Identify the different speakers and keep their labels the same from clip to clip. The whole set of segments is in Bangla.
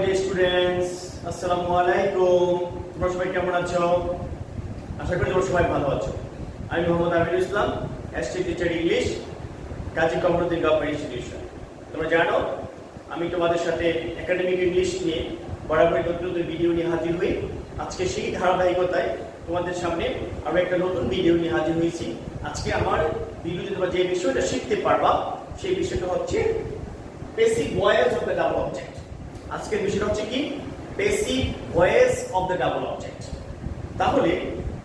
Speaker 1: ডিয়ার স্টুডেন্টস, আসসালামু আলাইকুম। তোমরা সবাই কেমন আছো? আশা করি তোমরা সবাই ভালো আছো। আমি Mohammad Amirul Islam, assistant teacher English, কাজী কমরুদ্দিন গভর্নমেন্ট ইনস্টিটিউশন। তোমরা জানো আমি তোমাদের সাথে একাডেমিক ইংলিশ নিয়ে বরাবর নতুন নতুন ভিডিও নিয়ে হাজির হই। আজকে সেই ধারাবাহিকতায় তোমাদের সামনে আরো একটা নতুন ভিডিও নিয়ে হাজির হয়েছি। আজকে আমার ভিডিওতে তোমরা যে বিষয়টা শিখতে পারবা সেই বিষয়টা হচ্ছে passive voice of the double object. আজকের বিষয়টা হচ্ছে কি? Passive voice of the double object. তাহলে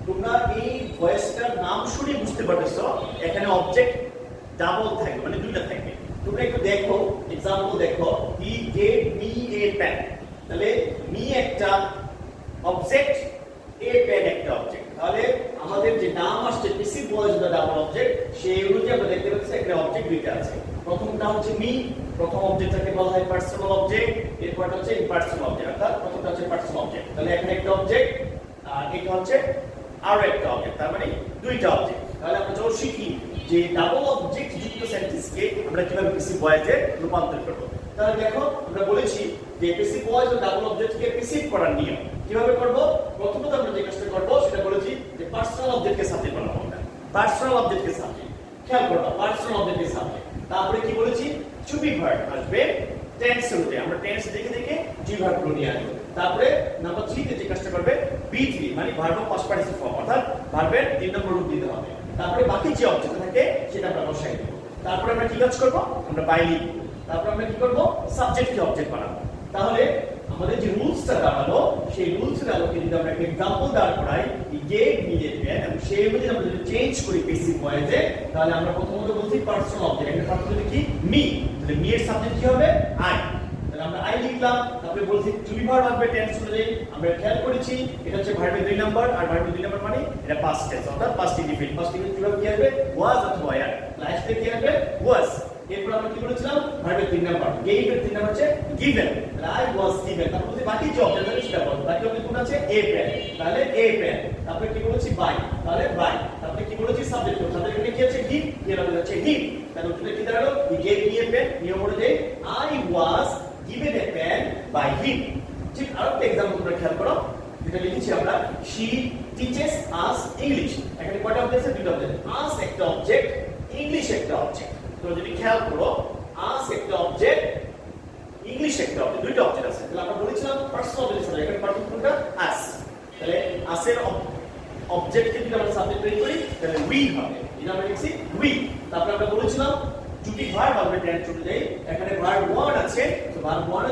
Speaker 1: তোমরা এই ভয়েসটার নাম শুনে বুঝতে পারতেছো এখানে অবজেক্ট ডাবল থাকবে, মানে দুইটা থাকবে। তোমরা একটু দেখো, एग्जांपल দেখো, he gave me a pen. তাহলে মি একটা অবজেক্ট, এ পেন একটা অবজেক্ট। তাহলে আমাদের যে নাম আসছে passive voice of the double object, সেই অনুযায়ী আমরা দেখতে পাচ্ছি একটা অবজেক্ট দুইটা আছে। প্রথমটা হচ্ছে মি, প্রথম অবজেক্টটাকে বলা হয় পার্সোনাল অবজেক্ট, এরপরটা হচ্ছে ইম্পার্সোনাল অবজেক্ট। অর্থাৎ প্রথমটা হচ্ছে পার্সোনাল অবজেক্ট। তাহলে এখানে একটা অবজেক্ট আর এটা হচ্ছে আরো একটা অবজেক্ট, তার মানে দুইটা অবজেক্ট। তাহলে আমরা যখন শিখি যে ডাবল অবজেক্ট যুক্ত সেন্টেন্সকে আমরা কিভাবে পেসিভ ভয়েসে রূপান্তর করব। তাহলে দেখো আমরা বলেছি যে passive voice O double অবজেক্টকে passive করার নিয়ম কিভাবে করব। প্রথমত আমরা যে কাজটা করব সেটা বলেছি যে পার্সোনাল অবজেক্টকে সাবজেক্ট বানাবো আমরা। পার্সোনাল অবজেক্টকে সাবজেক্ট, খেয়াল করবা, পার্সোনাল অবজেক্টকে সাবজেক্ট। তারপরে কি বলেছি? টু বি ভার্ব আসবে টেন্স অনুযায়ী। আমরা টেন্স দেখে দেখে জি ভার্বগুলো নিয়ে আসবো। তারপরে নাম্বার 3 তে যে কাজটা করবে বি3, মানে verb of past participle form, অর্থাৎ ভার্বের 3 নম্বর রূপ দিতে হবে। তারপরে বাকি যে অবজেক্ট থাকে সেটা আমরা বসাই দেব। তারপরে আমরা কি কাজ করব? আমরা বাই লিখব। তারপরে আমরা কি করব? সাবজেক্টকে অবজেক্ট বানাবো। তাহলে আমাদের যে রুলসটা দাঁড়ালো সেই রুলসের আলোকে যদি আমরা একটা एग्जांपल দাঁড় করাই, he gave me a pen, এবং সেই অনুযায়ী আমরা যদি চেঞ্জ করি পেসিভ ভয়েসে, তাহলে আমরা প্রথমত বলছি পার্সোনাল অবজেক্ট, এখানে পার্সোনাল কি? মি। তাহলে মি এর সাবজেক্ট কি হবে? আই। তাহলে আমরা আই লিখলাম। তারপরে বলছি টু বি ভার্ব আসবে টেন্স অনুযায়ী। আমরা খেয়াল করেছি এটা হচ্ছে ভার্বের 2 নাম্বার, আর ভার্বের 2 নাম্বার মানে এটা পাস্ট টেন্স, অর্থাৎ পাস্ট ইনডিফিনিট। পাস্ট ইনডিফিনিট কিভাবে কি আসবে? ওয়াজ অথবা ওয়্যার। লাস্টে কি আসবে? ওয়াজ। এরপর আমরা কি বলেছিলাম? ভার্বের 3 নাম্বার, গেভ এর 3 নাম্বার হচ্ছে গিভেন। I was given. তারপর যদি বাকি যে অবজেক্ট আছে সেটা বল। বাকি অবজেক্ট কোন আছে? A pen. তাহলে এ পেন। তারপরে কি বলেছি? বাই। তাহলে বাই। তারপরে কি বলেছি? সাবজেক্ট। সাবজেক্ট এখানে কি আছে? হি। এর অবজেক্ট আছে হি। তাহলে উত্তরে কি দাঁড়ালো? He gave me a pen. নিয়ম অনুযায়ী I was given a pen by him. ঠিক আরেকটা एग्जांपल তোমরা খেয়াল করো, যেটা লিখেছি আমরা, she teaches us English। এখানে কয়টা অবজেক্ট আছে? দুটো অবজেক্ট। us একটা অবজেক্ট, ইংলিশ একটা অবজেক্ট। তোমরা যদি খেয়াল করো, us একটা অবজেক্ট, ইংলিশ একটা অবজেক্ট, দুটো অবজেক্ট আছে। তাহলে আমরা বলেছিলাম পার্সোনাল অবজেক্ট, এখানে পার্সোনাল কোনটা? us। তাহলে us এর অবজেক্টকে যদি আমরা সাবজেক্ট তৈরি করি তাহলে we হবে। এটা আমরা লিখছি we। তারপর আমরা বলেছিলাম টু বি ভার্ব আসবে টেন্স অনুযায়ী। এখানে ভার্ব 1 আছে, তো ভার্ব 1